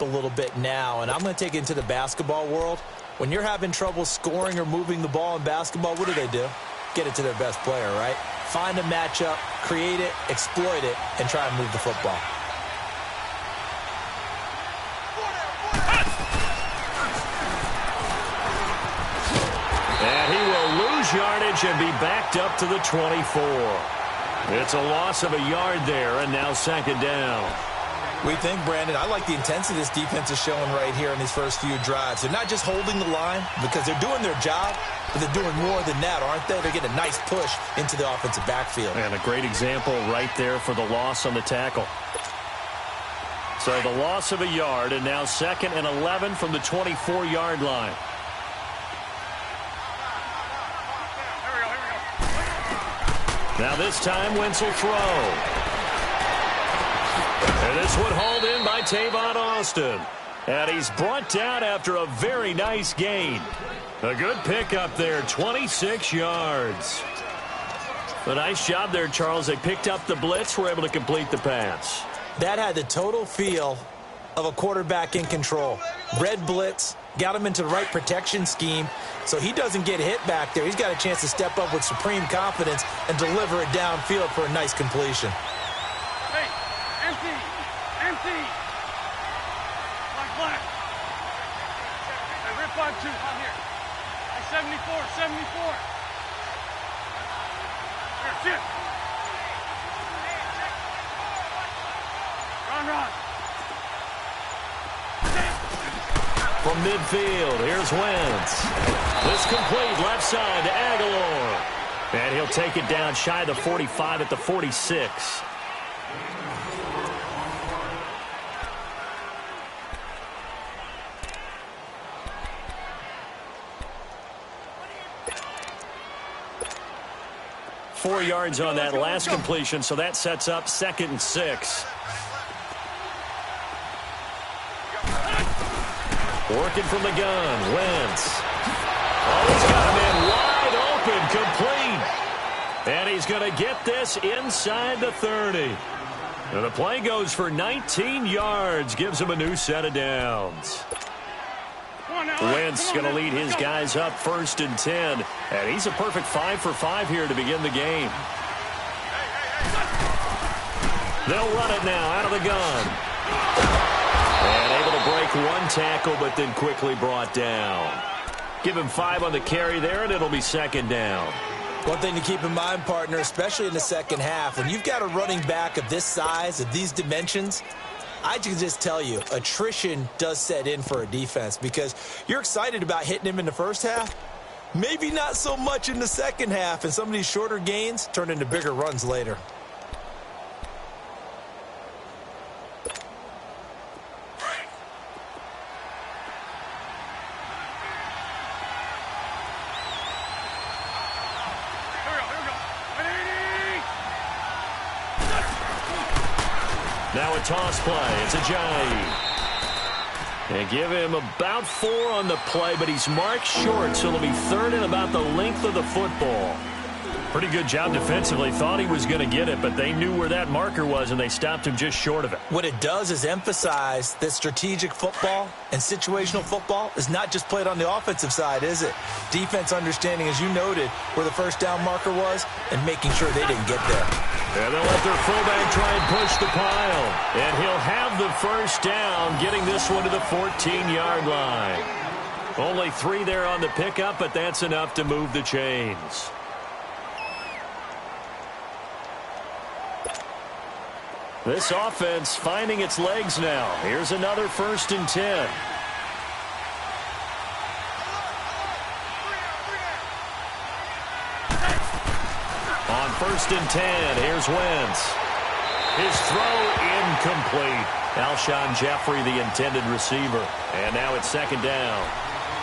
a little bit now, and I'm going to take it into the basketball world. When you're having trouble scoring or moving the ball in basketball, what do? Get it to their best player, right? Find a matchup, create it, exploit it, and try and move the football. And he will lose yardage and be backed up to the 24. It's a loss of a yard there, and now second down. We think, Brandon, I like the intensity this defense is showing right here in these first few drives. They're not just holding the line because they're doing their job, but they're doing more than that, aren't they? They're getting a nice push into the offensive backfield. And a great example right there for the loss on the tackle. So the loss of a yard, and now 2nd and 11 from the 24-yard line. Now this time, Wentz will throw. And this one hauled in by Tavon Austin. And he's brought down after a very nice gain. A good pickup there, 26 yards. A nice job there, Charles. They picked up the blitz, were able to complete the pass. That had the total feel of a quarterback in control. Red blitz, got him into the right protection scheme, so he doesn't get hit back there. He's got a chance to step up with supreme confidence and deliver it downfield for a nice completion. Empty. Black. Hey, rip 5-2. On here. Hey, 74. Here, sit. Run. From midfield, here's Wentz. This complete left side to Aguilar. And he'll take it down shy of the 45 at the 46. Four yards on that last completion, so that sets up 2nd and 6. Working from the gun, Wentz. Oh, he's got a man wide open, complete. And he's going to get this inside the 30. And the play goes for 19 yards, gives him a new set of downs. Wentz going to lead his guys up 1st and 10. And he's a perfect 5 for 5 here to begin the game. They'll run it now out of the gun. And able to break one tackle, but then quickly brought down. Give him 5 on the carry there, and it'll be 2nd down. One thing to keep in mind, partner, especially in the second half, when you've got a running back of this size, of these dimensions, I can just tell you, attrition does set in for a defense because you're excited about hitting him in the first half. Maybe not so much in the second half, and some of these shorter gains turn into bigger runs later. Now a toss play. It's Ajayi. And give him about 4 on the play, but he's marked short, so it'll be 3rd and about the length of the football. Pretty good job defensively. Thought he was going to get it, but they knew where that marker was, and they stopped him just short of it. What it does is emphasize that strategic football and situational football is not just played on the offensive side, is it? Defense understanding, as you noted, where the first down marker was and making sure they didn't get there. And they'll let their fullback try and push the pile. And he'll have the first down, getting this one to the 14-yard line. Only 3 there on the pickup, but that's enough to move the chains. This offense finding its legs now. Here's another 1st and 10. On 1st and 10, here's Wentz. His throw incomplete. Alshon Jeffrey, the intended receiver. And now it's 2nd down.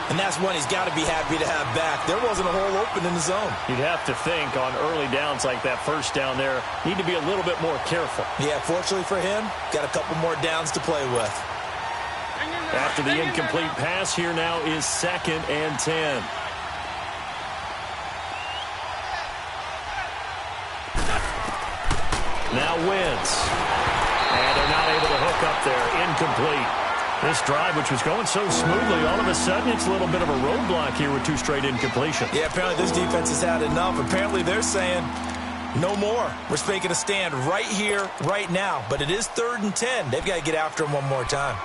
And that's one he's got to be happy to have back. There wasn't a hole open in the zone. You'd have to think on early downs like that first down there, need to be a little bit more careful. Yeah, fortunately for him, got a couple more downs to play with. After the incomplete pass, here now is 2nd and 10. Now Wentz. And they're not able to hook up there. Incomplete. This drive, which was going so smoothly, all of a sudden it's a little bit of a roadblock here with 2 straight incompletions. Yeah, apparently this defense has had enough. Apparently they're saying no more. We're making a stand right here, right now. But it is 3rd and 10. They've got to get after him one more time.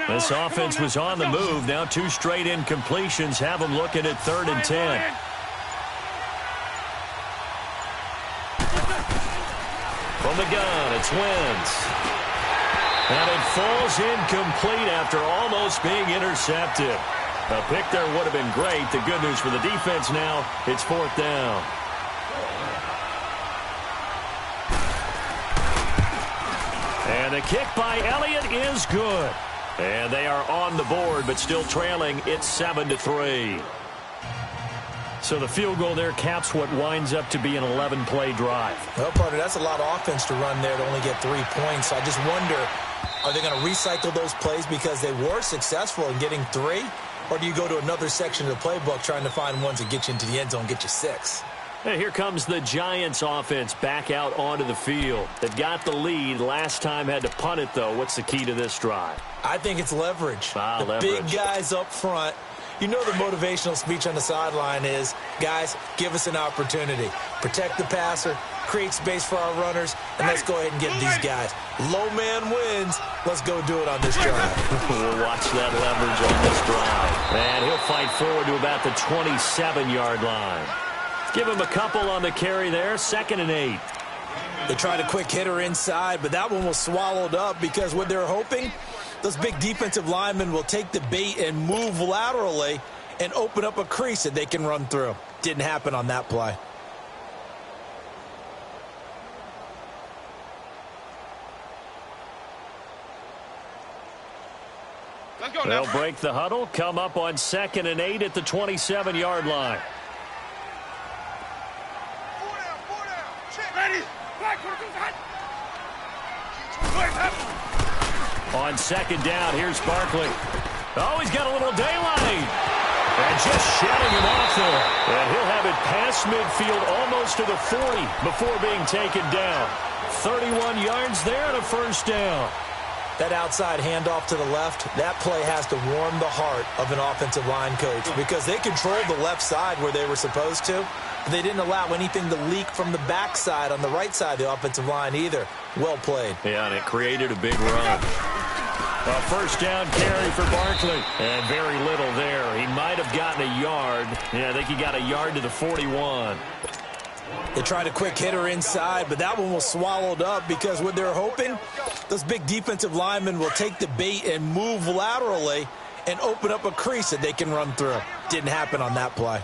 This offense was on the move. Now 2 straight incompletions have them looking at 3rd and 10. From the gun, it's Wentz. And it falls incomplete after almost being intercepted. A pick there would have been great. The good news for the defense now, it's 4th down. And the kick by Elliott is good. And they are on the board, but still trailing. It's 7-3. So the field goal there caps what winds up to be an 11-play drive. Well, partner, that's a lot of offense to run there to only get 3 points. I just wonder, are they going to recycle those plays because they were successful in getting 3? Or do you go to another section of the playbook trying to find ones that get you into the end zone and get you 6? Hey, here comes the Giants offense back out onto the field. They've got the lead. Last time had to punt it, though. What's the key to this drive? I think it's leverage. Leverage. Big guys up front. You know the motivational speech on the sideline is, guys, give us an opportunity. Protect the passer, create space for our runners, and let's go ahead and get these guys. Low man wins. Let's go do it on this drive. We'll watch that leverage on this drive. And he'll fight forward to about the 27-yard line. Give him a couple on the carry there. 2nd and 8. They tried a quick hitter inside, but that one was swallowed up because what they're hoping, those big defensive linemen will take the bait and move laterally and open up a crease that they can run through. Didn't happen on that play. They'll break the huddle, come up on 2nd and 8 at the 27-yard line. On 2nd down, here's Barkley. Oh, he's got a little daylight. And just shutting him off there. And he'll have it past midfield almost to the 40 before being taken down. 31 yards there and a 1st down. That outside handoff to the left, that play has to warm the heart of an offensive line coach because they controlled the left side where they were supposed to. But they didn't allow anything to leak from the backside on the right side of the offensive line either. Well played. Yeah, and it created a big run. A 1st down carry for Barkley. And very little there. He might have gotten a yard. Yeah, I think he got a yard to the 41. They tried a quick hitter inside, but that one was swallowed up because what they're hoping, those big defensive linemen will take the bait and move laterally and open up a crease that they can run through. Didn't happen on that play.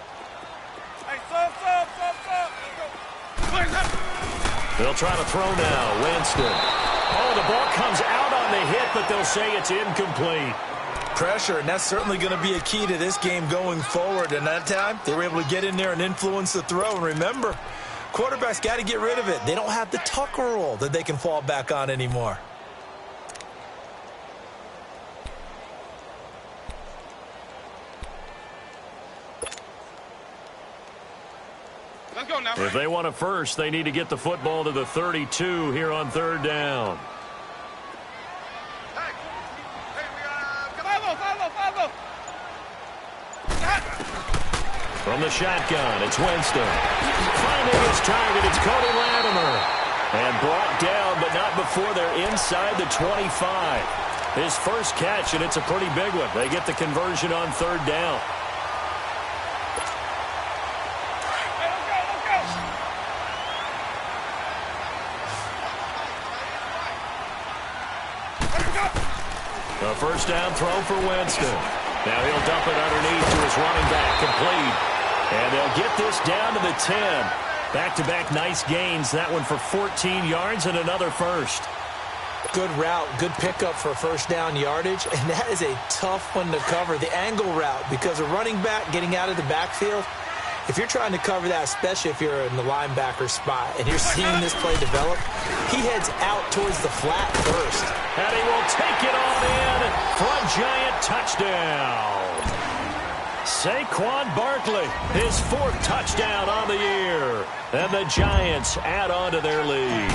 They'll try to throw now. Winston. Oh, the ball comes out on the hit, but they'll say it's incomplete. Pressure, and that's certainly going to be a key to this game going forward. And that time, they were able to get in there and influence the throw. And remember, quarterbacks got to get rid of it. They don't have the tuck rule that they can fall back on anymore. Let's go now. If they want a first, they need to get the football to the 32 here on 3rd down. From the shotgun, it's Winston. Finding his target, it's Cody Latimer. And brought down, but not before they're inside the 25. His first catch, and it's a pretty big one. They get the conversion on 3rd down. A 1st down throw for Winston. Now he'll dump it underneath to his running back, complete. And they'll get this down to the 10. Back-to-back nice gains. That one for 14 yards and another first. Good route, good pickup for 1st down yardage, and that is a tough one to cover, the angle route, because a running back getting out of the backfield, If you're trying to cover that, especially if you're in the linebacker spot, and you're seeing this play develop, he heads out towards the flat first. And he will take it on in for a Giant touchdown. Saquon Barkley, his 4th touchdown on the year. And the Giants add on to their lead.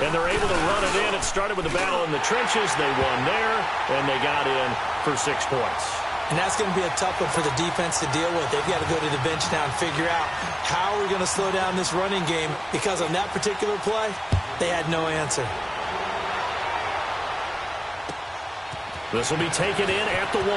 And they're able to run it in. It started with a battle in the trenches. They won there, and they got in for 6 points. And that's going to be a tough one for the defense to deal with. They've got to go to the bench now and figure out how are we going to slow down this running game, because on that particular play, they had no answer. This will be taken in at the 1.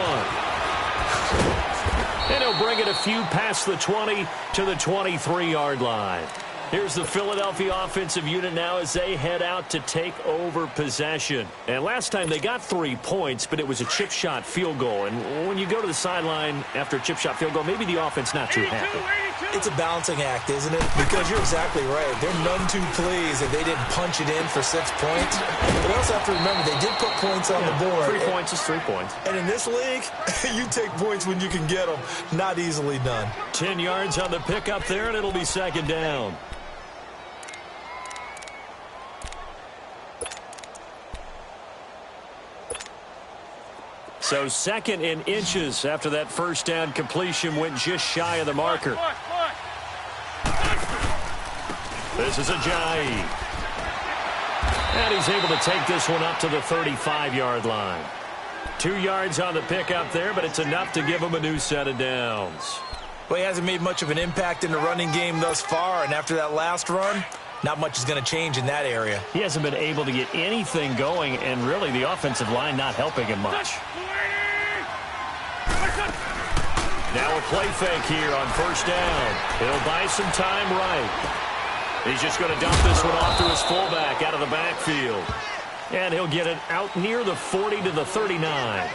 And he'll bring it a few past the 20 to the 23-yard line. Here's the Philadelphia offensive unit now as they head out to take over possession. And last time they got 3 points, but it was a chip shot field goal. And when you go to the sideline after a chip shot field goal, maybe the offense not too happy. It's a balancing act, isn't it? Because you're exactly right. They're none too pleased that they didn't punch it in for 6 points. But also have to remember, they did put points on the board. 3 points is 3 points. And in this league, you take points when you can get them. Not easily done. 10 yards on the pickup there, and it'll be 2nd down. So 2nd and inches after that first down completion went just shy of the marker. This is Ajayi. And he's able to take this one up to the 35-yard line. 2 yards on the pickup there, but it's enough to give him a new set of downs. Well, he hasn't made much of an impact in the running game thus far, and after that last run, not much is going to change in that area. He hasn't been able to get anything going, and really the offensive line not helping him much. Now a play fake here on 1st down. He'll buy some time right. He's just going to dump this one off to his fullback out of the backfield. And he'll get it out near the 40 to the 39.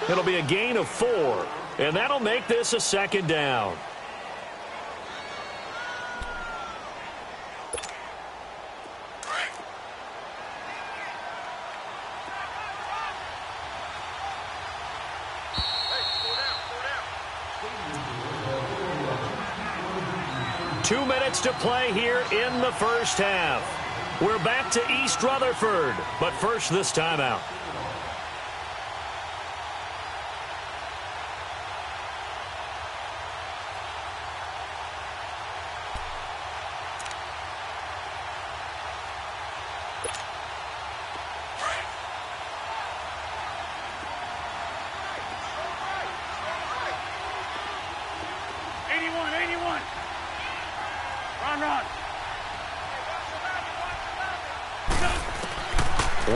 It'll be a gain of 4, and that'll make this a 2nd down. Two minutes to play here in the first half. We're back to East Rutherford, but first this timeout.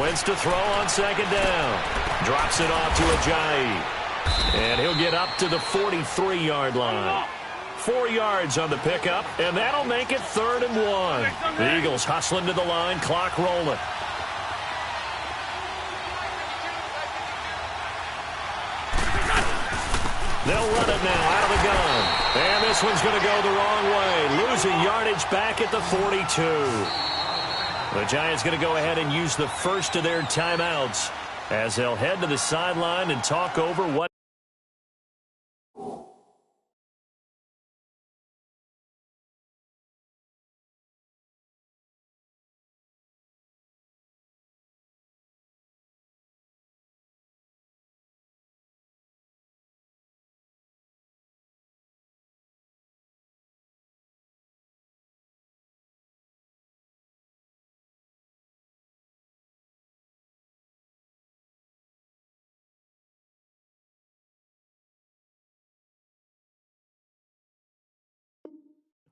Wins to throw on 2nd down. Drops it off to Ajayi. And he'll get up to the 43-yard line. 4 yards on the pickup, and that'll make it 3rd and 1. The Eagles hustling to the line, clock rolling. They'll run it now out of the gun. And this one's going to go the wrong way. Losing yardage back at the 42. The Giants going to go ahead and use the first of their timeouts as they'll head to the sideline and talk over what.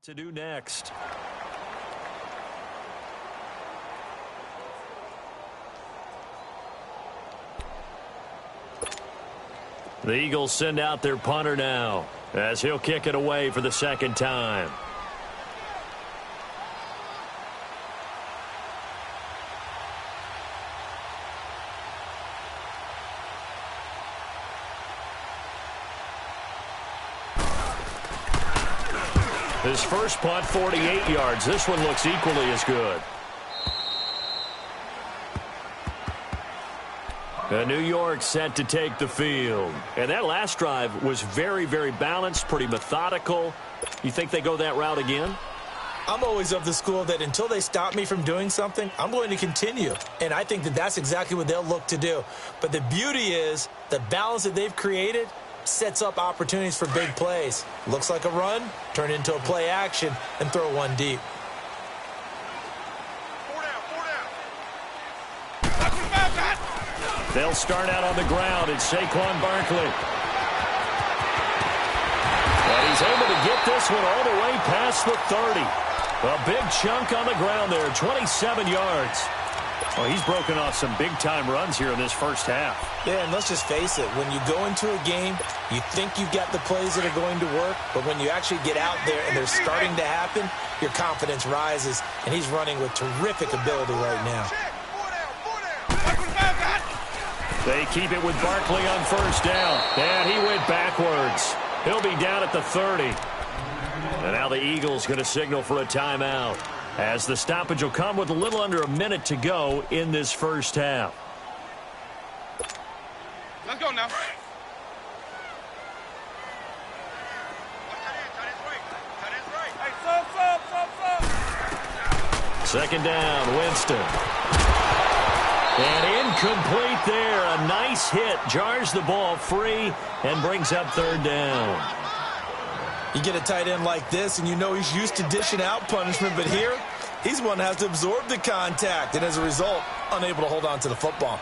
To do next. The Eagles send out their punter now as he'll kick it away for the 2nd time. His first punt, 48 yards. This one looks equally as good. New York set to take the field. And that last drive was very, very balanced, pretty methodical. You think they go that route again? I'm always of the school that until they stop me from doing something, I'm going to continue. And I think that that's exactly what they'll look to do. But the beauty is the balance that they've created sets up opportunities for big plays. Looks like a run, turn it into a play action, and throw one deep. They'll start out on the ground. It's Saquon Barkley. And he's able to get this one all the way past the 30. A big chunk on the ground there, 27 yards. Well, he's broken off some big-time runs here in this first half. Yeah, and let's just face it. When you go into a game, you think you've got the plays that are going to work, but when you actually get out there and they're starting to happen, your confidence rises, and he's running with terrific ability right now. They keep it with Barkley on first down. And he went backwards. He'll be down at the 30. And now the Eagles going to signal for a timeout, as the stoppage will come with a little under a minute to go in this first half. Let's go now. Second down, Winston. And incomplete there. A nice hit. Jars the ball free and brings up third down. You get a tight end like this, and you know he's used to dishing out punishment, but here, he's one that has to absorb the contact, and as a result, unable to hold on to the football.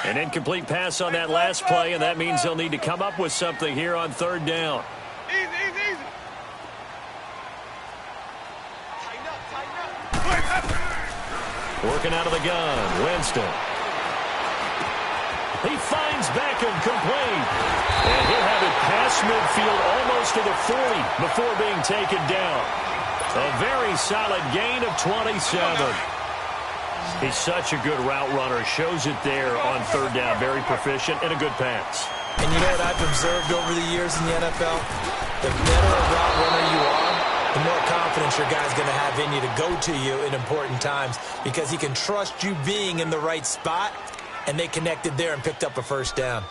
An incomplete pass on that last play, and that means they'll need to come up with something here on third down. Easy, easy, easy. Working out of the gun, Winston. He finds Beckham complete. And he'll have it past midfield almost to the 40 before being taken down. A very solid gain of 27. He's such a good route runner. Shows it there on third down. Very proficient and a good pass. And you know what I've observed over the years in the NFL? The better a route runner you are, the more confidence your guy's going to have in you to go to you in important times, because he can trust you being in the right spot, and they connected there and picked up a first down.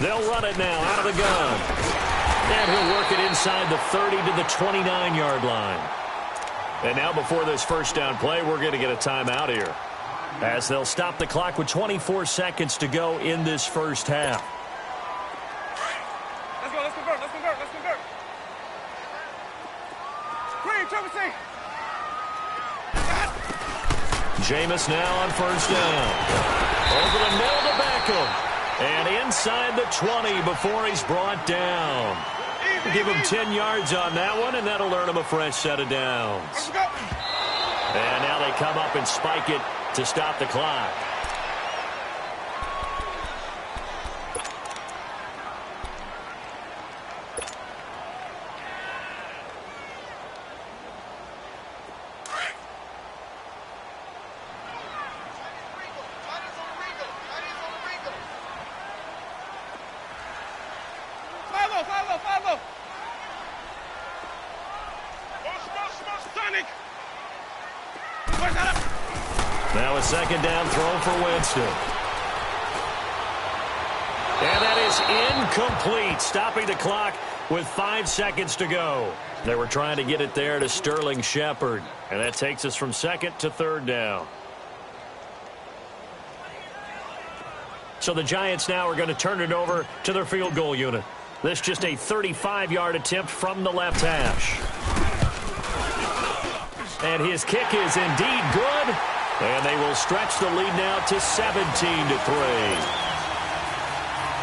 They'll run it now out of the gun. And he'll work it inside the 30 to the 29-yard line. And now before this first down play, we're going to get a timeout here, as they'll stop the clock with 24 seconds to go in this first half. Let's go, let's convert, let's convert, let's convert. Green, Trevor C. Jameis now on first down. Over the middle to Beckham. And inside the 20 before he's brought down. Give him 10 yards on that one, and that'll earn him a fresh set of downs. And now they come up and spike it to stop the clock. Now a second down throw for Winston. And that is incomplete, stopping the clock with 5 seconds to go. They were trying to get it there to Sterling Shepard, and that takes us from second to third down. So the Giants now are going to turn it over to their field goal unit. This just a 35-yard attempt from the left hash. And his kick is indeed good. And they will stretch the lead now to 17-3.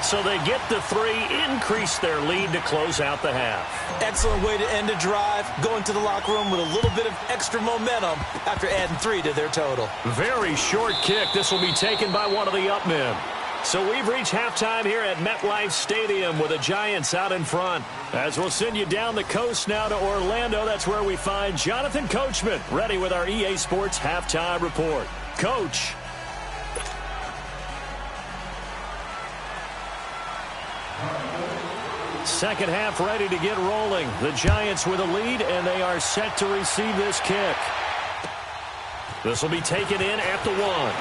So they get the 3, increase their lead to close out the half. Excellent way to end a drive, going to the locker room with a little bit of extra momentum after adding 3 to their total. Very short kick. This will be taken by one of the up men. So we've reached halftime here at MetLife Stadium with the Giants out in front. As we'll send you down the coast now to Orlando, that's where we find Jonathan Coachman ready with our EA Sports halftime report. Coach. Second half ready to get rolling. The Giants with a lead, and they are set to receive this kick. This will be taken in at the 1.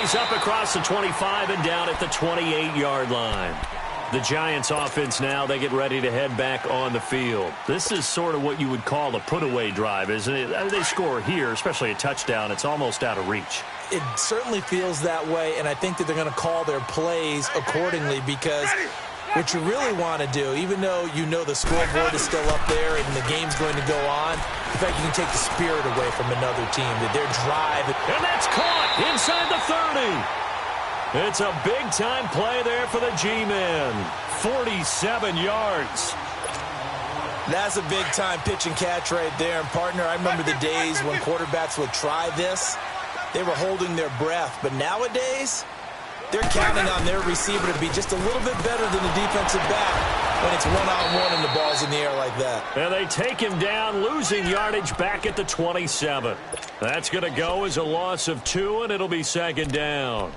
He's up across the 25 and down at the 28-yard line. The Giants offense now, they get ready to head back on the field. This is sort of what you would call a put-away drive, isn't it? They score here, especially a touchdown. It's almost out of reach. It certainly feels that way, and I think that they're going to call their plays accordingly because what you really want to do, even though you know the scoreboard is still up there and the game's going to go on, in fact, you can take the spirit away from another team, that their drive. And that's caught inside the 30. It's a big-time play there for the G-men. 47 yards. That's a big-time pitch and catch right there. And, partner, I remember the days when quarterbacks would try this. They were holding their breath. But nowadays, they're counting on their receiver to be just a little bit better than the defensive back when it's one-on-one and the ball's in the air like that. And they take him down, losing yardage back at the 27. That's going to go as a loss of 2, and it'll be second down.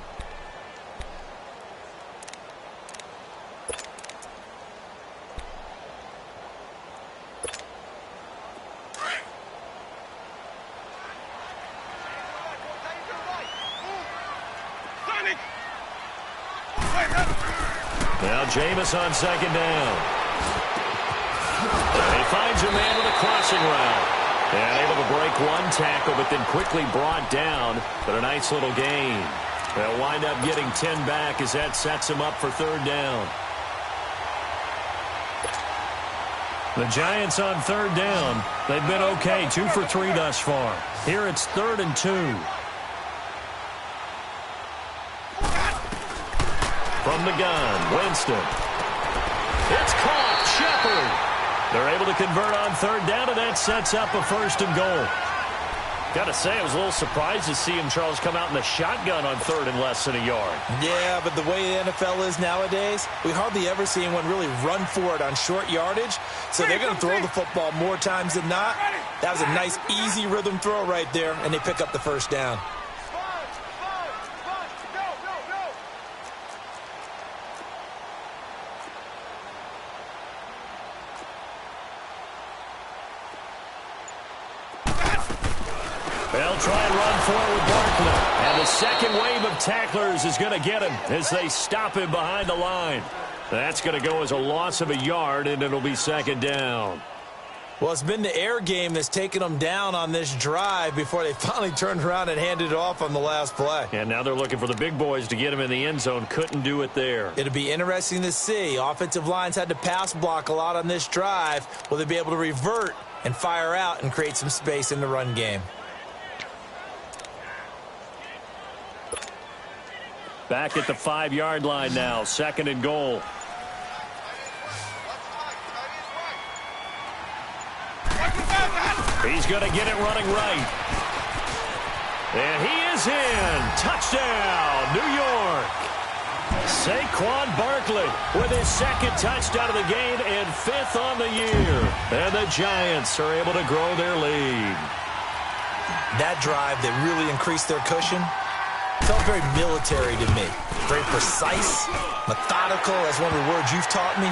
Now Jameis on second down. He finds a man with a crossing route. And able to break one tackle, but then quickly brought down. But a nice little gain. They'll wind up getting 10 back as that sets him up for third down. The Giants on third down. They've been okay, 2 for 3 thus far. Here it's 3rd and 2. From the gun, Winston. It's caught, Shepard. They're able to convert on third down, and that sets up a 1st and goal. Got to say, I was a little surprised to see him, Charles, come out in the shotgun on 3rd and less than a yard. Yeah, but the way the NFL is nowadays, we hardly ever see anyone really run for it on short yardage. So they're going to throw the football more times than not. That was a nice, easy rhythm throw right there, and they pick up the 1st down. They'll try and run for it with Barkley. And the second wave of tacklers is going to get him as they stop him behind the line. That's going to go as a loss of a yard, and it'll be second down. Well, it's been the air game that's taken them down on this drive before they finally turned around and handed it off on the last play. And now they're looking for the big boys to get him in the end zone. Couldn't do it there. It'll be interesting to see. Offensive lines had to pass block a lot on this drive. Will they be able to revert and fire out and create some space in the run game? Back at the 5-yard line now, 2nd and goal. He's going to get it running right. And he is in. Touchdown, New York. Saquon Barkley with his 2nd touchdown of the game and 5th on the year. And the Giants are able to grow their lead. That drive that really increased their cushion felt very military to me. Very precise, methodical, that's one of the words you've taught me.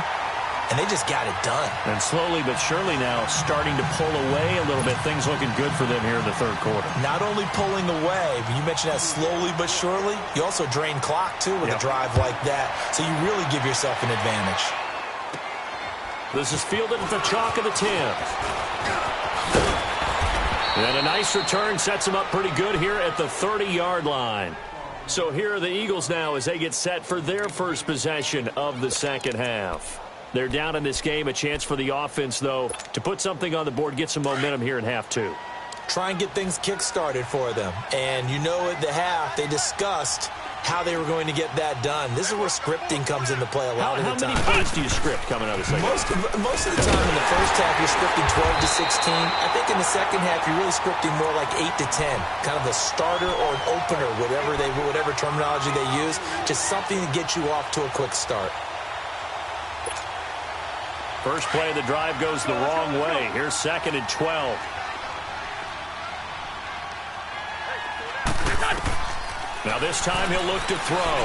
And they just got it done. And slowly but surely now starting to pull away a little bit. Things looking good for them here in the 3rd quarter. Not only pulling away, but you mentioned that slowly but surely. You also drain clock, too, with a drive like that. So you really give yourself an advantage. This is fielded at the chalk of the 10. And a nice return sets them up pretty good here at the 30-yard line. So here are the Eagles now as they get set for their first possession of the second half. They're down in this game. A chance for the offense, though, to put something on the board, get some momentum here in half 2. Try and get things kick-started for them. And you know at the half they discussed how they were going to get that done. This is where scripting comes into play a lot of the time. How many plays do you script coming out of the second half? Most of the time in the first half, you're scripting 12 to 16. I think in the second half, you're really scripting more like 8 to 10. Kind of a starter or an opener, whatever terminology they use. Just something to get you off to a quick start. First play of the drive goes the wrong way. Here's 2nd and 12. Now this time he'll look to throw.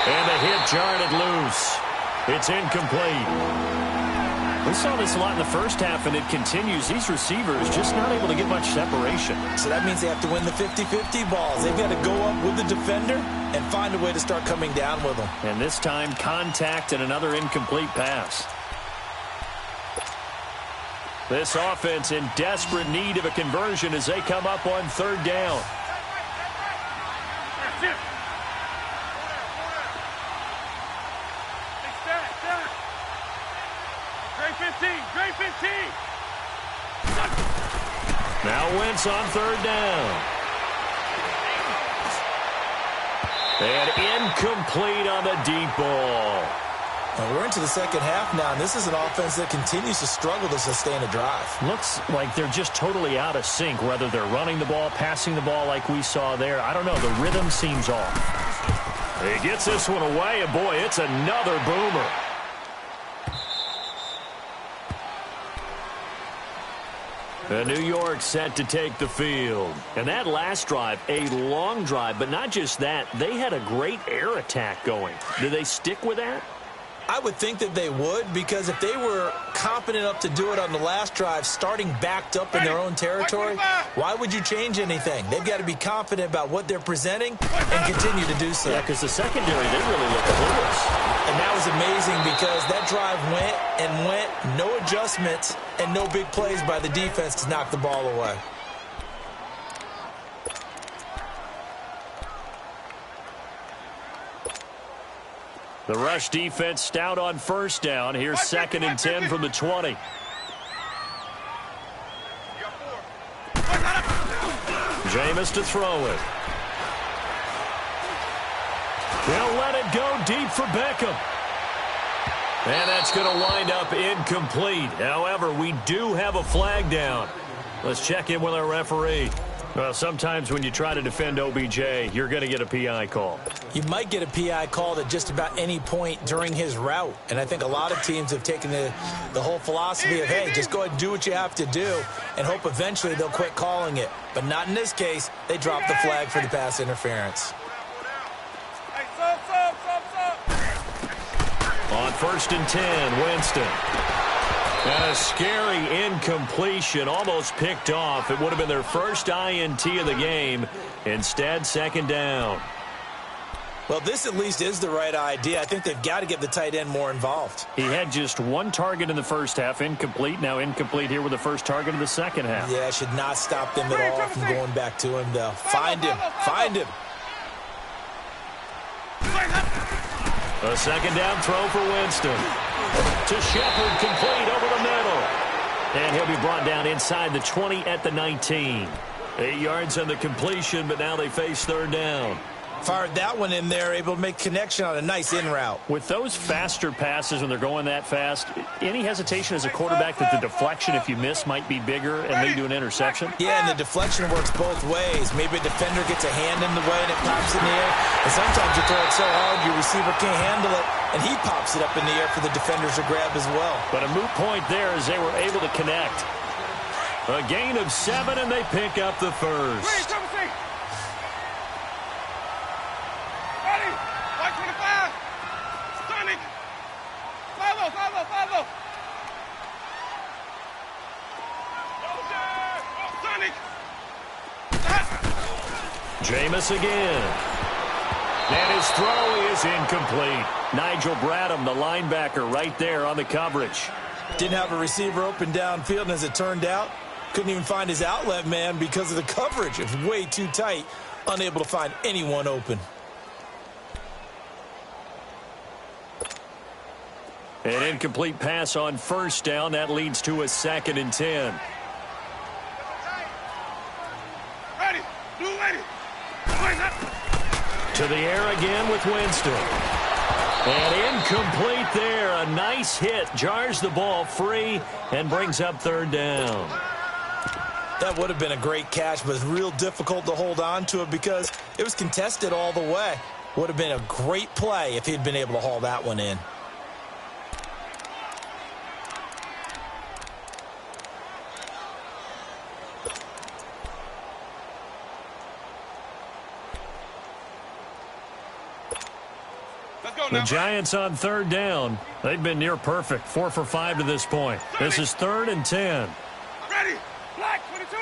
And the hit jarred it loose. It's incomplete. We saw this a lot in the first half, and it continues. These receivers just not able to get much separation. So that means they have to win the 50-50 balls. They've got to go up with the defender and find a way to start coming down with them. And this time, contact and another incomplete pass. This offense in desperate need of a conversion as they come up on 3rd down. Great 15. Now Wentz on 3rd down. And incomplete on the deep ball. Now we're into the second half now, and this is an offense that continues to struggle to sustain a drive. Looks like they're just totally out of sync, whether they're running the ball, passing the ball like we saw there. I don't know. The rhythm seems off. He gets this one away, and boy, it's another boomer. And New York set to take the field. And that last drive, a long drive, but not just that. They had a great air attack going. Do they stick with that? I would think that they would, because if they were competent enough to do it on the last drive, starting backed up in their own territory, why would you change anything? They've got to be confident about what they're presenting and continue to do so. Yeah, because the secondary, they really look clueless. And that was amazing because that drive went and went, no adjustments and no big plays by the defense to knock the ball away. The rush defense stout on 1st down. Here's 2nd and 10 from the 20. Jameis to throw it. They'll let it go deep for Beckham. And that's going to wind up incomplete. However, we do have a flag down. Let's check in with our referee. Well, sometimes when you try to defend OBJ, you're going to get a PI call. You might get a PI called at just about any point during his route. And I think a lot of teams have taken the whole philosophy of, hey, just go ahead and do what you have to do and hope eventually they'll quit calling it. But not in this case. They dropped the flag for the pass interference. On 1st and 10, Winston. And a scary incompletion, almost picked off. It would have been their first INT of the game. Instead, 2nd down. Well, this at least is the right idea. I think they've got to get the tight end more involved. He had just 1 target in the first half, incomplete. Now incomplete here with the first target of the second half. Yeah, should not stop them at all from going back to him, though. Find him. Find him. A 2nd down throw for Winston. To Shepard, complete over the middle. And he'll be brought down inside the 20 at the 19. 8 yards on the completion, but now they face 3rd down. Fired that one in there, able to make connection on a nice in route. With those faster passes when they're going that fast, any hesitation as a quarterback that the deflection, if you miss, might be bigger and lead to an interception? Yeah, and the deflection works both ways. Maybe a defender gets a hand in the way and it pops in the air. And sometimes you throw it so hard your receiver can't handle it, and he pops it up in the air for the defenders to grab as well. But a moot point there as they were able to connect. A gain of 7, and they pick up the first. Jameis again. And his throw is incomplete. Nigel Bradham, the linebacker, right there on the coverage. Didn't have a receiver open downfield, and as it turned out, couldn't even find his outlet man because of the coverage. It was way too tight, unable to find anyone open. An incomplete pass on 1st down. That leads to a 2nd and 10. To the air again with Winston. And incomplete there. A nice hit. Jars the ball free and brings up third down. That would have been a great catch, but it's real difficult to hold on to it because it was contested all the way. Would have been a great play if he'd been able to haul that one in. The Giants on third down. They've been near perfect. 4 for 5 to this point. This is 3rd and 10. Ready. Black 22.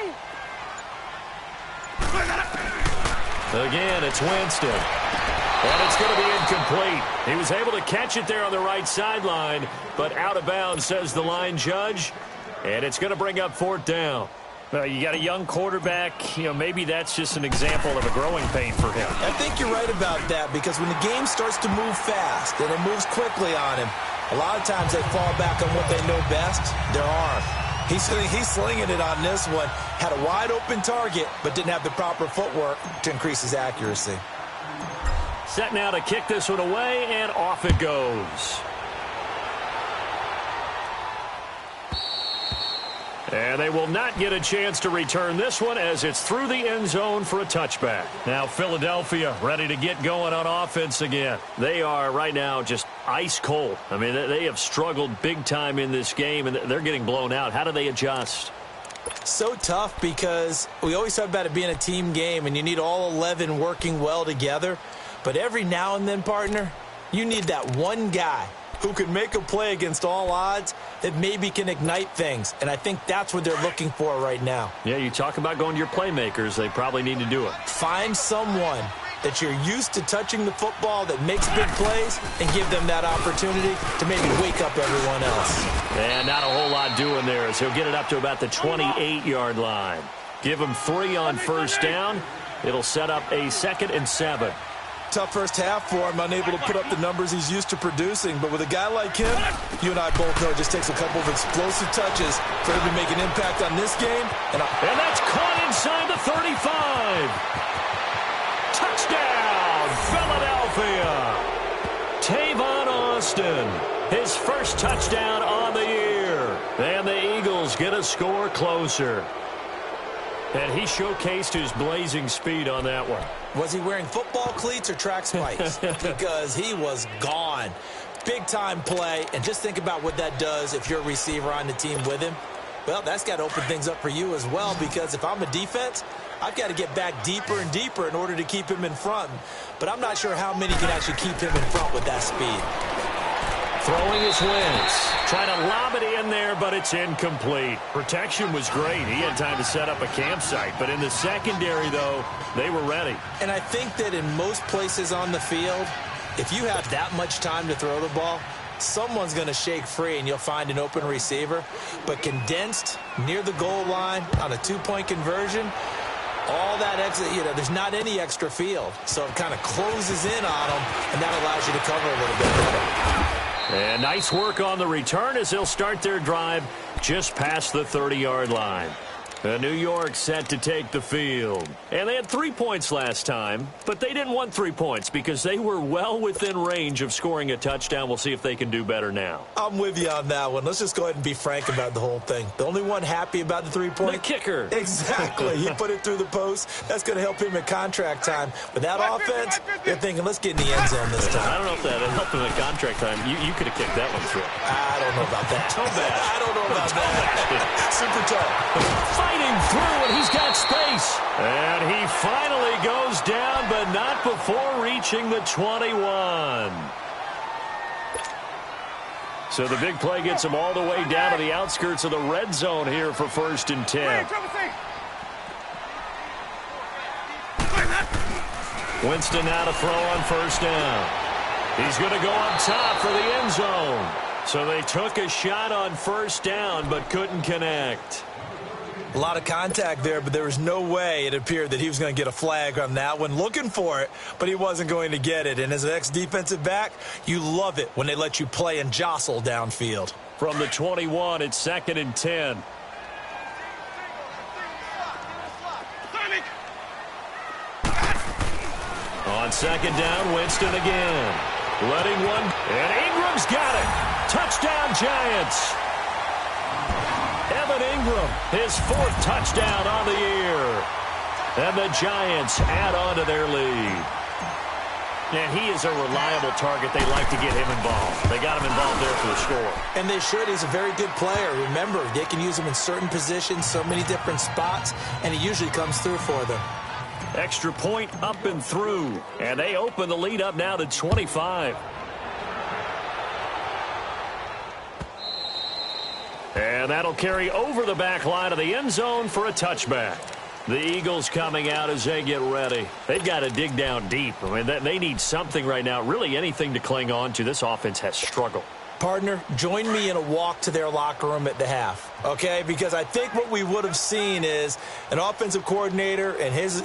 Again, it's Winston. And it's going to be incomplete. He was able to catch it there on the right sideline, but out of bounds, says the line judge. And it's going to bring up 4th down. You got a young quarterback. Maybe that's just an example of a growing pain for him. I think you're right about that because when the game starts to move fast and it moves quickly on him, a lot of times they fall back on what they know best, their arm. He's slinging it on this one. Had a wide open target, but didn't have the proper footwork to increase his accuracy. Set now to kick this one away, and off it goes. And they will not get a chance to return this one as it's through the end zone for a touchback. Now Philadelphia ready to get going on offense again. They are right now just ice cold. I mean, they have struggled big time in this game, and they're getting blown out. How do they adjust? So tough because we always talk about it being a team game, and you need all 11 working well together. But every now and then, partner, you need that one guy who can make a play against all odds that maybe can ignite things. And I think that's what they're looking for right now. Yeah, you talk about going to your playmakers. They probably need to do it. Find someone that you're used to touching the football that makes big plays and give them that opportunity to maybe wake up everyone else. And not a whole lot doing there as he'll get it up to about the 28-yard line. Give him 3 on first down. It'll set up a 2nd and 7. Tough first half for him, unable to put up the numbers he's used to producing. But with a guy like him, you and I both know it just takes a couple of explosive touches for him to make an impact on this game. And that's caught inside the 35. Touchdown, Philadelphia. Tavon Austin, his first touchdown on the year. And the Eagles get a score closer. And he showcased his blazing speed on that one. Was he wearing football cleats or track spikes? Because he was gone. Big-time play, and just think about what that does if you're a receiver on the team with him. Well, that's got to open things up for you as well, because if I'm a defense, I've got to get back deeper and deeper in order to keep him in front. But I'm not sure how many can actually keep him in front with that speed. Throwing his Wentz. Trying to lob it in there, but it's incomplete. Protection was great. He had time to set up a campsite. But in the secondary, though, they were ready. And I think that in most places on the field, if you have that much time to throw the ball, someone's going to shake free and you'll find an open receiver. But condensed near the goal line on a 2-point conversion, all that exit, there's not any extra field. So it kind of closes in on them, and that allows you to cover a little bit better. And nice work on the return as they'll start their drive just past the 30-yard line. New York set to take the field. And they had 3 points last time, but they didn't want 3 points because they were well within range of scoring a touchdown. We'll see if they can do better now. I'm with you on that one. Let's just go ahead and be frank about the whole thing. The only one happy about the 3-point? The kicker. Exactly. He put it through the post. That's going to help him at contract time. But that offense, they're thinking, let's get in the end zone this time. I don't know if that helped him at contract time. You could have kicked that one through. I don't know about that. Toe bash. I don't know about that. Super toe. Fighting through, and he's got space. And he finally goes down, but not before reaching the 21. So the big play gets him all the way down to the outskirts of the red zone here for 1st and 10. Winston now to throw on first down. He's going to go up top for the end zone. So they took a shot on first down, but couldn't connect. A lot of contact there, but there was no way it appeared that he was going to get a flag on that one. Looking for it, but he wasn't going to get it. And as an ex-defensive back, you love it when they let you play and jostle downfield. From the 21, it's 2nd and 10. On second down, Winston again. Letting one, and Ingram's got it. Touchdown, Giants. Evan Ingram, his 4th touchdown on the year. And the Giants add on to their lead. And he is a reliable target. They like to get him involved. They got him involved there for the score. And they should. He's a very good player. Remember, they can use him in certain positions, so many different spots, and he usually comes through for them. Extra point up and through. And they open the lead up now to 25. And that'll carry over the back line of the end zone for a touchback. The Eagles coming out as they get ready. They've got to dig down deep. I mean, they need something right now, really anything to cling on to. This offense has struggled. Partner, join me in a walk to their locker room at the half, okay? Because I think what we would have seen is an offensive coordinator and his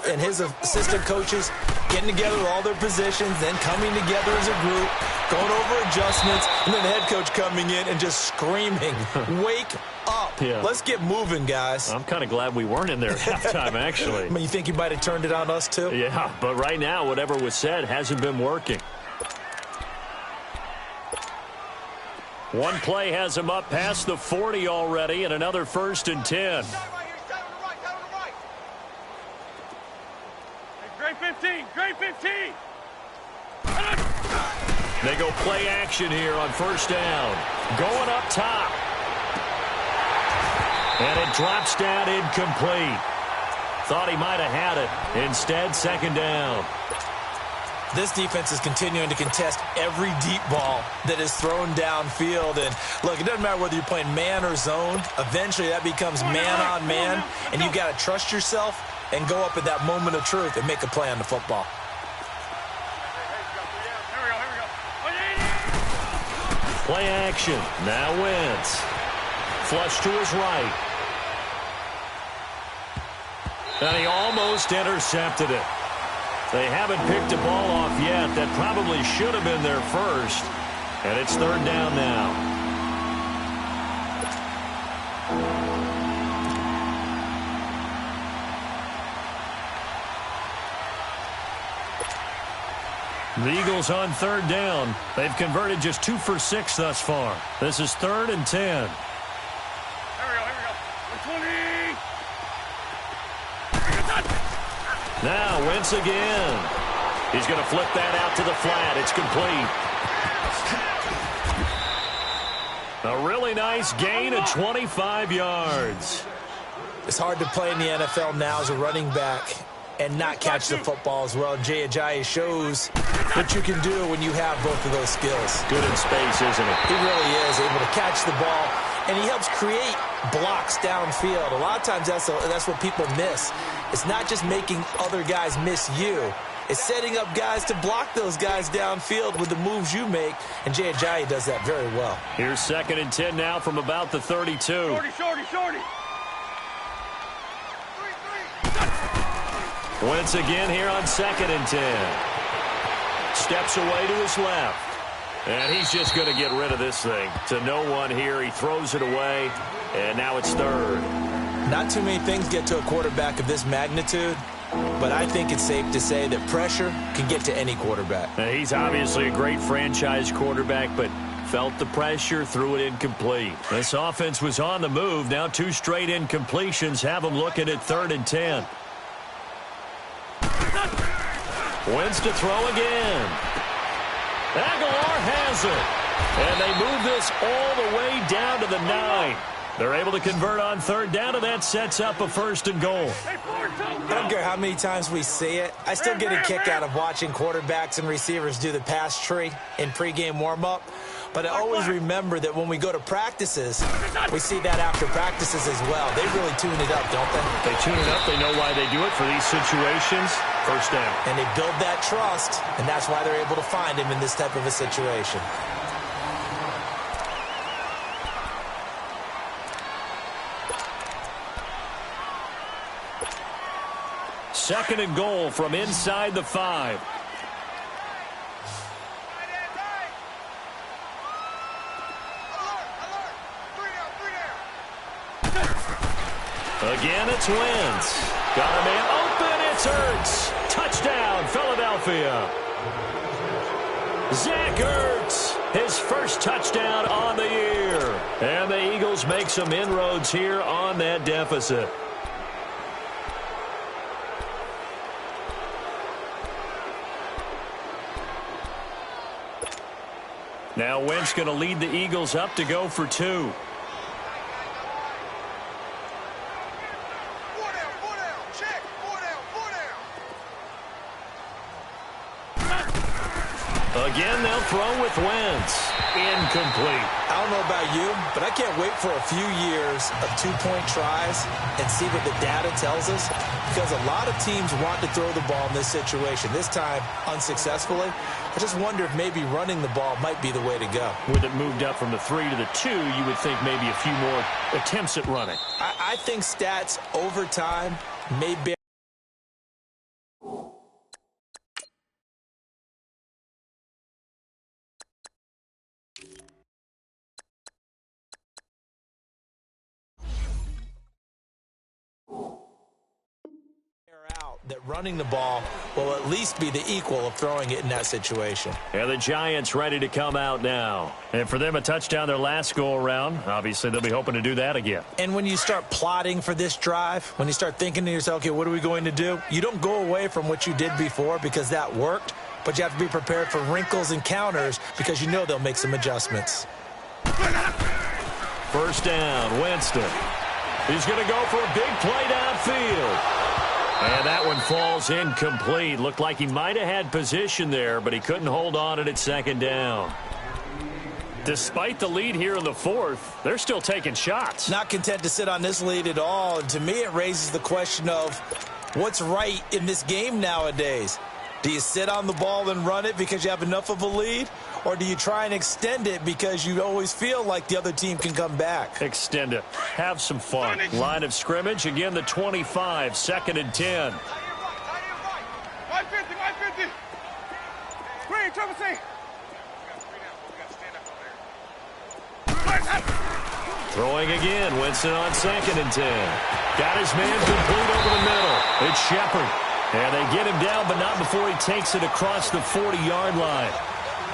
assistant coaches getting together with all their positions, then coming together as a group, going over adjustments, and then the head coach coming in and just screaming, wake up. Yeah. Let's get moving, guys. I'm kind of glad we weren't in there at halftime, actually. I mean, you think you might have turned it on us, too? Yeah, but right now, whatever was said hasn't been working. One play has him up past the 40 already, and another 1st and 10. Great 15, great 15. They go play action here on 1st down. Going up top. And it drops down incomplete. Thought he might have had it. Instead, 2nd down. This defense is continuing to contest every deep ball that is thrown downfield. And, look, it doesn't matter whether you're playing man or zone. Eventually, that becomes man-on-man, and you've got to trust yourself and go up at that moment of truth and make a play on the football. Play action. Now Wentz. Flush to his right. And he almost intercepted it. They haven't picked a ball off yet. That probably should have been their first. And it's 3rd down now. The Eagles on 3rd down. They've converted just 2 for 6 thus far. This is 3rd and 10. Here we go. 120. Now Wentz again. He's going to flip that out to the flat. It's complete. A really nice gain of 25 yards. It's hard to play in the NFL now as a running back and not catch the football as well. Jay Ajayi shows what you can do when you have both of those skills. Good in space, isn't it? He really is able to catch the ball, and he helps create blocks downfield. A lot of times that's what people miss. It's not just making other guys miss you. It's setting up guys to block those guys downfield with the moves you make, and Jay Ajayi does that very well. Here's 2nd and 10 now from about the 32. Shorty. Wentz again here on 2nd and 10. Steps away to his left. And he's just going to get rid of this thing. To no one here. He throws it away. And now it's 3rd. Not too many things get to a quarterback of this magnitude, but I think it's safe to say that pressure can get to any quarterback. Now, he's obviously a great franchise quarterback, but felt the pressure, threw it incomplete. This offense was on the move. Now 2 straight incompletions have them looking at 3rd and 10. Wentz to throw again. Aguilar has it. And they move this all the way down to the 9. They're able to convert on 3rd down, and that sets up a 1st and goal. I don't care how many times we see it. I still get a kick out of watching quarterbacks and receivers do the pass tree in pregame warm-up. But I always remember that when we go to practices, we see that after practices as well. They really tune it up, don't they? They tune it up. They know why they do it for these situations. 1st down. And they build that trust, and that's why they're able to find him in this type of a situation. Second and goal from inside the 5. Again, it's Wentz. Got a man open. It's Ertz. Touchdown, Philadelphia. Philadelphia. Zach Ertz, his first touchdown on the year. And the Eagles make some inroads here on that deficit. Now Wentz going to lead the Eagles up to go for 2. Again, they'll throw with Wentz. Incomplete. I don't know about you, but I can't wait for a few years of two-point tries and see what the data tells us, because a lot of teams want to throw the ball in this situation. This time, unsuccessfully. I just wonder if maybe running the ball might be the way to go. With it moved up from the 3 to the 2, you would think maybe a few more attempts at running. I think stats over time may bear. That running the ball will at least be the equal of throwing it in that situation. And the Giants ready to come out now. And for them, a touchdown their last go-around. Obviously, they'll be hoping to do that again. And when you start plotting for this drive, when you start thinking to yourself, okay, what are we going to do? You don't go away from what you did before because that worked, but you have to be prepared for wrinkles and counters because you know they'll make some adjustments. First down, Winston. He's going to go for a big play downfield. And that one falls incomplete. Looked like he might have had position there, but he couldn't hold on at second down. Despite the lead here in the fourth, they're still taking shots. Not content to sit on this lead at all. And to me, it raises the question of what's right in this game nowadays. Do you sit on the ball and run it because you have enough of a lead? Or do you try and extend it because you always feel like the other team can come back? Extend it. Have some fun. Line of scrimmage, again the 25, 2nd and 10. 150. Green, trouble C. Throwing again, Winston on 2nd and 10. Got his man complete over the middle. It's Shepard. And they get him down, but not before he takes it across the 40-yard line.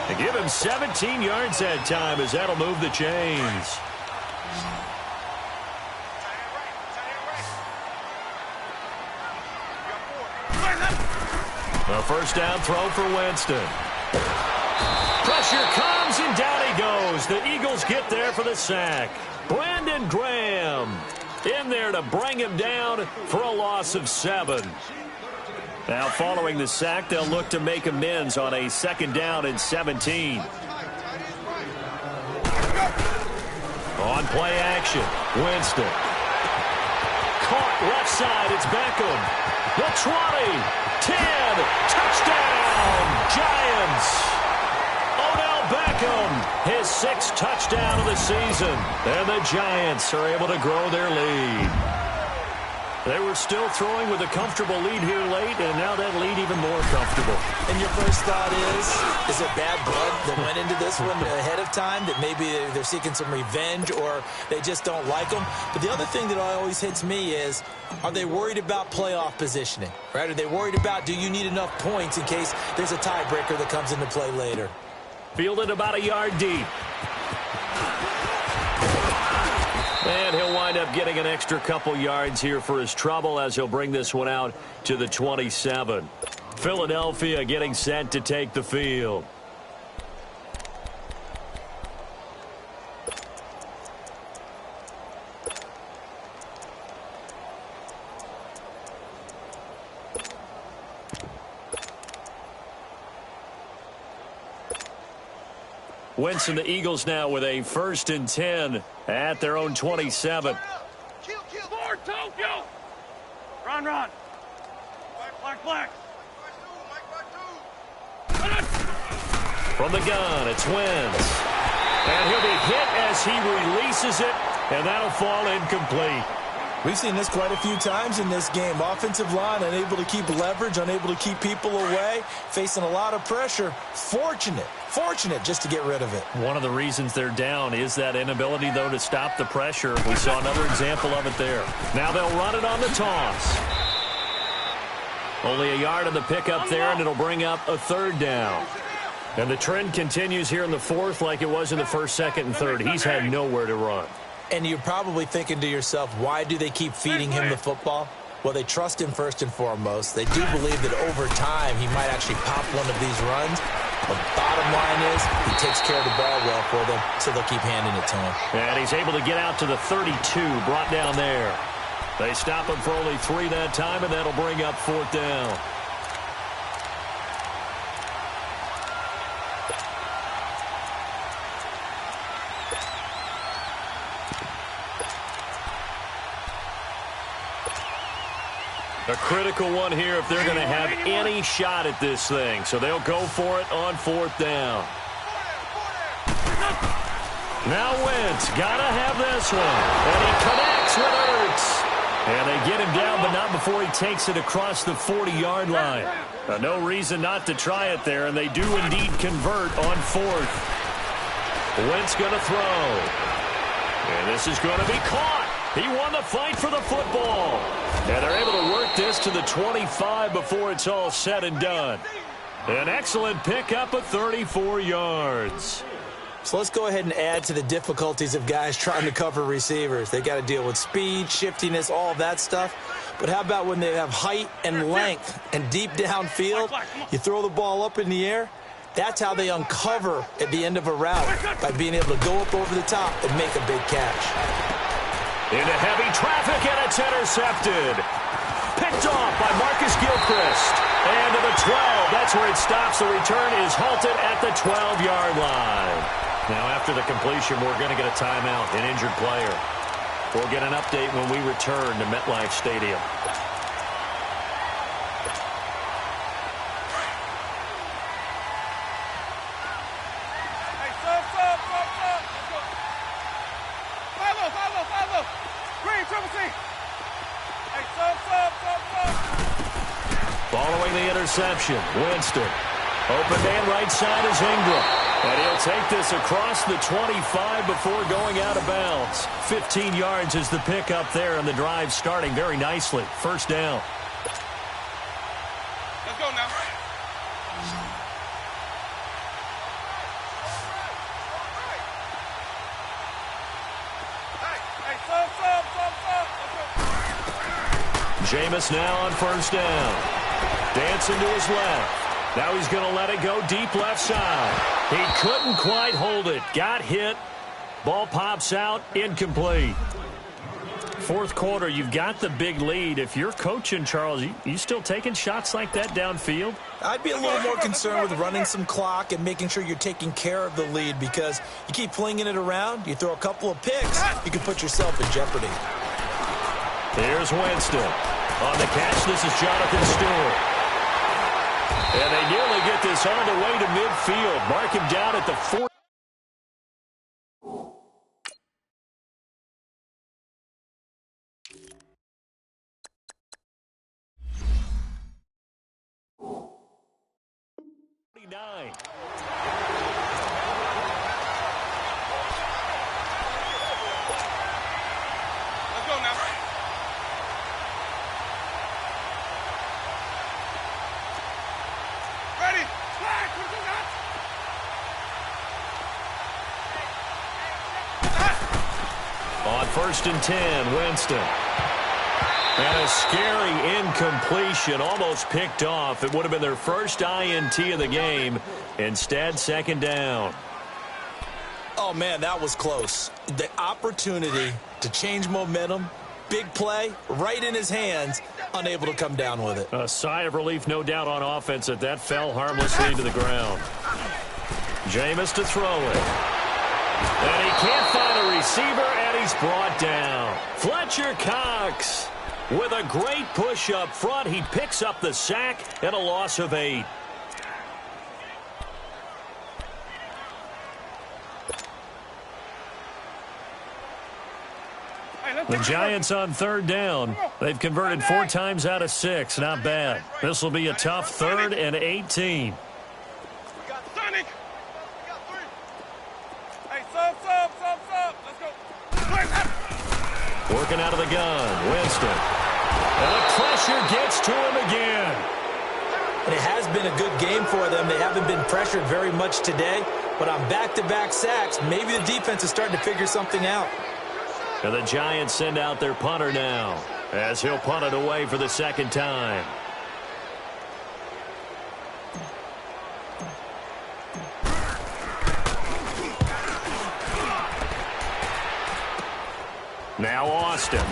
They give him 17 yards that time as that'll move the chains. A first down throw for Winston. Pressure comes, and down he goes. The Eagles get there for the sack. Brandon Graham in there to bring him down for a loss of 7. Now, following the sack, they'll look to make amends on a 2nd down and 17. On play action, Winston. Caught left side, it's Beckham. The 20, 10, touchdown, Giants. Odell Beckham, his 6th touchdown of the season. And the Giants are able to grow their lead. They were still throwing with a comfortable lead here late, and now that lead even more comfortable. And your first thought is it bad blood that went into this one ahead of time, that maybe they're seeking some revenge or they just don't like them? But the other thing that always hits me is, are they worried about playoff positioning, right? Are they worried about, do you need enough points in case there's a tiebreaker that comes into play later? Fielded about a yard deep. And he'll wind up getting an extra couple yards here for his trouble as he'll bring this one out to the 27. Philadelphia getting set to take the field. Winston, the Eagles now with a 1st and 10 at their own 27. Kill. Lord, Tokyo. Run. Black. From the gun, it's Wentz. And he'll be hit as he releases it, and that'll fall incomplete. We've seen this quite a few times in this game. Offensive line unable to keep leverage, unable to keep people away, facing a lot of pressure. Fortunate just to get rid of it. One of the reasons they're down is that inability, though, to stop the pressure. We saw another example of it there. Now they'll run it on the toss. Only a yard on the pickup there, and it'll bring up a third down. And the trend continues here in the fourth like it was in the first, second, and third. He's had nowhere to run. And you're probably thinking to yourself, why do they keep feeding him the football? Well, they trust him first and foremost. They do believe that over time he might actually pop one of these runs. But bottom line is he takes care of the ball well for them, so they'll keep handing it to him. And he's able to get out to the 32, brought down there. They stop him for only 3 that time, and that'll bring up fourth down. A critical one here if they're going to have any shot at this thing. So they'll go for it on fourth down. Now Wentz, got to have this one. And he connects with Ertz. And they get him down, but not before he takes it across the 40-yard line. No reason not to try it there, and they do indeed convert on fourth. Wentz going to throw. And this is going to be caught. He won the fight for the football. And they're able to work this to the 25 before it's all said and done. An excellent pickup of 34 yards. So let's go ahead and add to the difficulties of guys trying to cover receivers. They got to deal with speed, shiftiness, all of that stuff. But how about when they have height and length and deep downfield? You throw the ball up in the air. That's how they uncover at the end of a route, by being able to go up over the top and make a big catch. Into heavy traffic, and it's intercepted. Picked off by Marcus Gilchrist. And to the 12. That's where it stops. The return is halted at the 12-yard line. Now, after the completion, we're going to get a timeout, an injured player. We'll get an update when we return to MetLife Stadium. Following the interception, Winston. Open man right side is Ingram. And he'll take this across the 25 before going out of bounds. 15 yards is the pickup there, and the drive starting very nicely. First down. Let's go now. Jameis now on first down. Dancing to his left. Now he's going to let it go deep left side. He couldn't quite hold it. Got hit. Ball pops out. Incomplete. Fourth quarter, you've got the big lead. If you're coaching, Charles, you still taking shots like that downfield? I'd be a little more concerned with running some clock and making sure you're taking care of the lead, because you keep flinging it around, you throw a couple of picks, you can put yourself in jeopardy. Here's Winston. On the catch, this is Jonathan Stewart. And they nearly get this all the way to midfield. Mark him down at the 40. Let's go now. Ready? Flag! On first and 10, Winston. And a scary incompletion, almost picked off. It would have been their first INT of the game. Instead, second down. Oh, man, that was close. The opportunity to change momentum, big play, right in his hands, unable to come down with it. A sigh of relief, no doubt, on offense that fell harmlessly to the ground. Jameis to throw it. And he can't find a receiver, and he's brought down. Fletcher Cox with a great push up front. He picks up the sack and a loss of 8. The Giants on third down. They've converted 4 times out of 6. Not bad. This will be a tough 3rd and 18. Sonic! Hey, sub. Let's go. Working out of the gun. Winston. And the pressure gets to him again. been a good game for them. They haven't been pressured very much today, but on back-to-back sacks, maybe the defense is starting to figure something out. And the Giants send out their punter now, as he'll punt it away for the second time. Now Austin.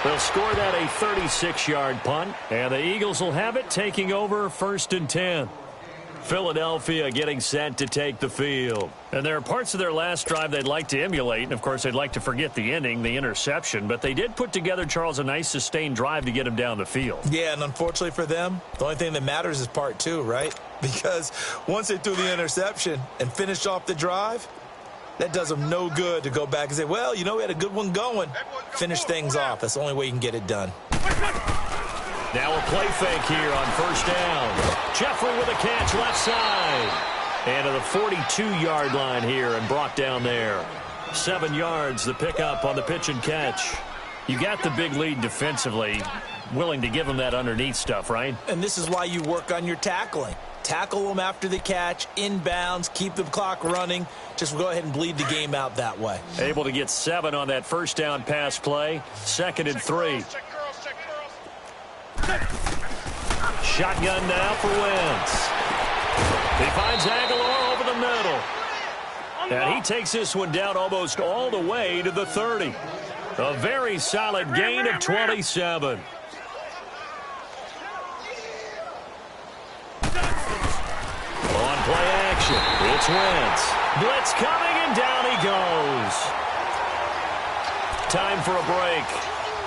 They'll score that a 36-yard punt, and the Eagles will have it, taking over 1st and 10. Philadelphia getting set to take the field. And there are parts of their last drive they'd like to emulate, and of course they'd like to forget the ending, the interception, but they did put together, Charles, a nice sustained drive to get them down the field. Yeah, and unfortunately for them, the only thing that matters is part 2, right? Because once they threw the interception and finished off the drive, that does them no good to go back and say, well, you know, we had a good one going. Finish things off. That's the only way you can get it done. Now a play fake here on 1st down. Jeffrey with a catch left side. And to the 42-yard line here and brought down there. 7 yards, the pickup on the pitch and catch. You got the big lead defensively. Willing to give them that underneath stuff, right? And this is why you work on your tackling. Tackle them after the catch, inbounds, keep the clock running. Just go ahead and bleed the game out that way. Able to get 7 on that 1st down pass play. 2nd and 3. Shotgun now for Wentz. He finds Aguilar over the middle. And he takes this one down almost all the way to the 30. A very solid gain of 27. On play action, it's Wentz. Blitz coming, and down he goes. Time for a break.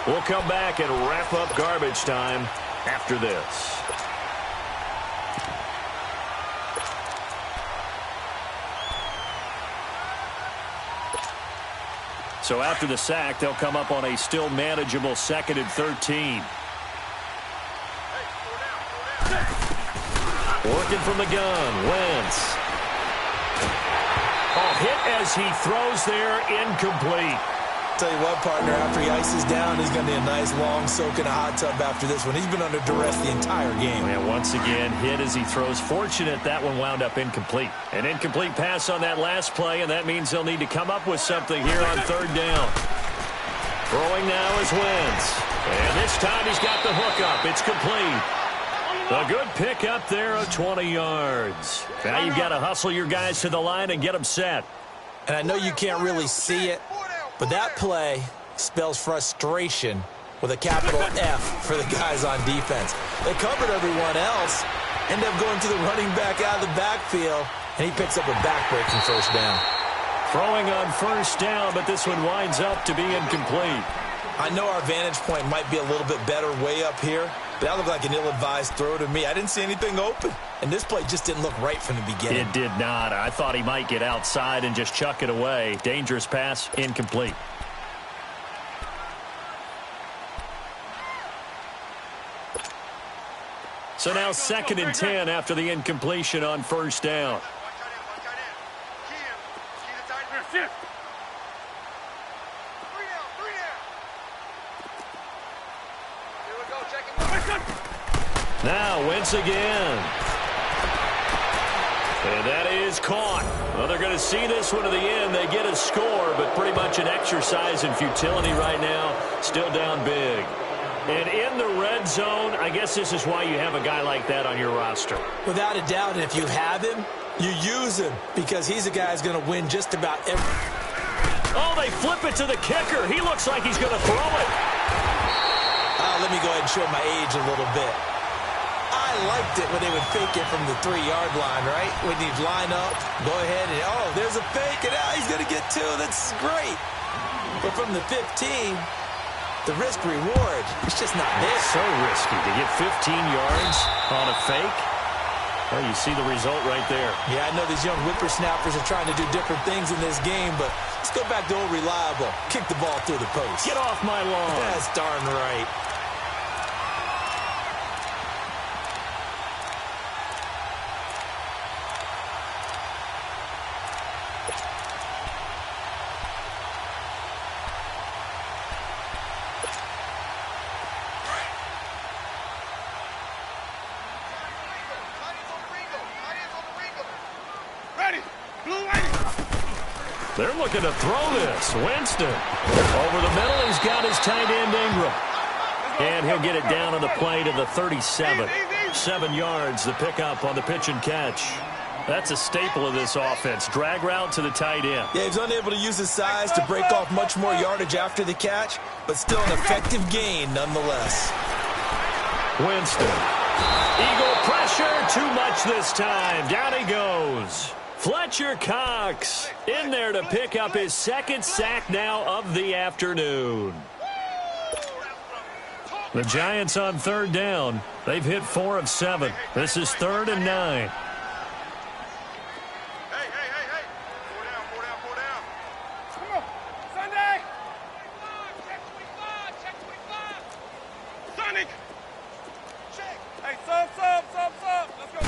We'll come back and wrap up garbage time after this. So after the sack, they'll come up on a still manageable 2nd and 13. Working from the gun, Wentz. A hit as he throws there, incomplete. Tell you what, partner, after he ices down, he's going to need a nice long soak in a hot tub after this one. He's been under duress the entire game. And once again, hit as he throws. Fortunate that one wound up incomplete. An incomplete pass on that last play, and that means they'll need to come up with something here on 3rd down. Throwing now is Wentz. And this time he's got the hook up. It's complete. A good pick up there of 20 yards. Now you've got to hustle your guys to the line and get them set. And I know you can't really see it, but that play spells frustration with a capital F for the guys on defense. They covered everyone else, end up going to the running back out of the backfield, and he picks up a backbreaking 1st down. Throwing on 1st down, but this one winds up to be incomplete. I know our vantage point might be a little bit better way up here, but that looked like an ill-advised throw to me. I didn't see anything open, and this play just didn't look right from the beginning. It did not. I thought he might get outside and just chuck it away. Dangerous pass, incomplete. So now 2nd and 10 after the incompletion on 1st down. Now Wentz again. And that is caught. Well, they're going to see this one to the end. They get a score, but pretty much an exercise in futility right now. Still down big. And in the red zone, I guess this is why you have a guy like that on your roster. Without a doubt, and if you have him, you use him because he's a guy who's going to win just about every... Oh, they flip it to the kicker. He looks like he's going to throw it. Let me go ahead and show my age a little bit. I liked it when they would fake it from the 3-yard line, right? When you'd line up, go ahead and, oh, there's a fake, and now he's going to get 2. That's great. But from the 15, the risk-reward, it's just not there. So risky to get 15 yards on a fake. Well, you see the result right there. Yeah, I know these young whippersnappers are trying to do different things in this game, but let's go back to old reliable. Kick the ball through the post. Get off my lawn. That's darn right. They're looking to throw this. Winston. Over the middle, he's got his tight end Ingram. And he'll get it down on the play to the 37. 7 yards, the pickup on the pitch and catch. That's a staple of this offense. Drag route to the tight end. Yeah, he's unable to use his size to break off much more yardage after the catch, but still an effective gain nonetheless. Winston. Eagle pressure, too much this time. Down he goes. Fletcher Cox in there to pick up his second sack now of the afternoon. The Giants on third down. They've hit 4 of 7. This is 3rd and 9. Come on, Sunday. Sonic. Hey, sub. Let's go.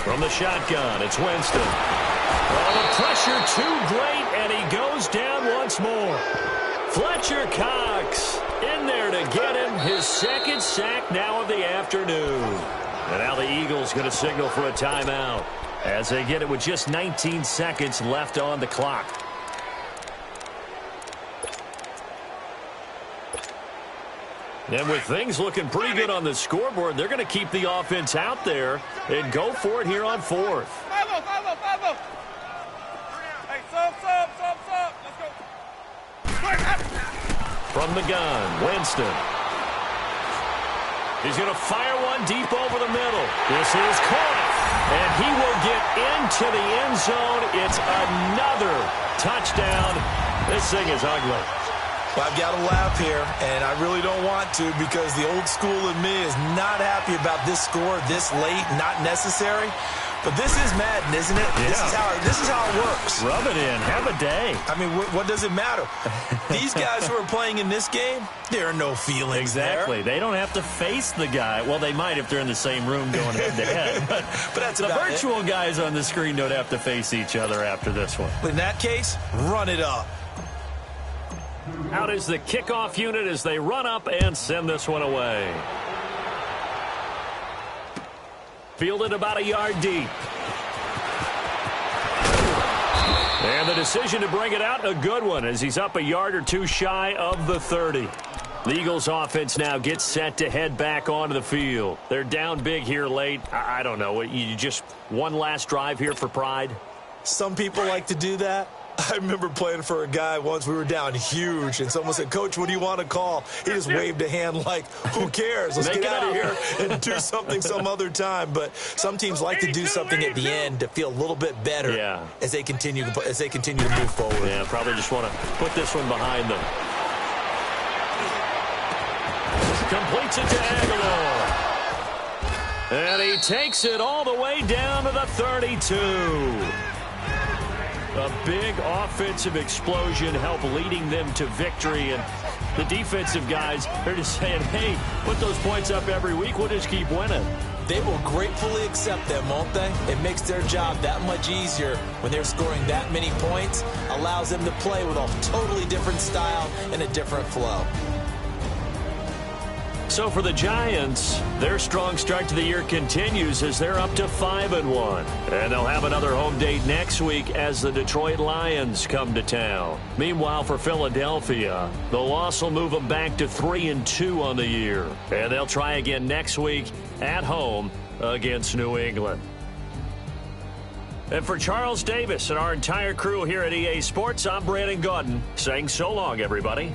From the shotgun, it's Winston. Oh, the pressure too great, and he goes down once more. Fletcher Cox in there to get him his second sack now of the afternoon. And now the Eagles going to signal for a timeout as they get it with just 19 seconds left on the clock. And with things looking pretty good on the scoreboard, they're going to keep the offense out there and go for it here on 4th. Follow. Hey, sub. Let's go. From the gun, Winston. He's going to fire one deep over the middle. This is caught, and he will get into the end zone. It's another touchdown. This thing is ugly. Well, I've got to laugh here, and I really don't want to because the old school in me is not happy about this score this late, not necessary. But this is Madden, isn't it? Yeah. This is how it works. Rub it in. Have a day. I mean, what does it matter? These guys who are playing in this game, there are no feelings Exactly. there. They don't have to face the guy. Well, they might if they're in the same room going head-to-head. But that's the about virtual guys on the screen don't have to face each other after this one. In that case, run it up. Out is the kickoff unit as they run up and send this one away. Fielded about a yard deep. And the decision to bring it out, a good one, as he's up a yard or two shy of the 30. The Eagles offense now gets set to head back onto the field. They're down big here late. I don't know. You just one last drive here for pride? Some people like to do that. I remember playing for a guy once. We were down huge, and someone said, "Coach, what do you want to call?" He just waved a hand like, who cares? Let's get out of here and do something some other time. But some teams like to do something at the end to feel a little bit better as they continue to move forward. Yeah, probably just want to put this one behind them. Completes it to Aguilar. And he takes it all the way down to the 32. A big offensive explosion helped leading them to victory. And the defensive guys, they're just saying, hey, put those points up every week. We'll just keep winning. They will gratefully accept them, won't they? It makes their job that much easier when they're scoring that many points. Allows them to play with a totally different style and a different flow. So for the Giants, their strong start to the year continues as they're up to 5-1. And they'll have another home date next week as the Detroit Lions come to town. Meanwhile, for Philadelphia, the loss will move them back to 3-2 on the year. And they'll try again next week at home against New England. And for Charles Davis and our entire crew here at EA Sports, I'm Brandon Gaudin saying so long, everybody.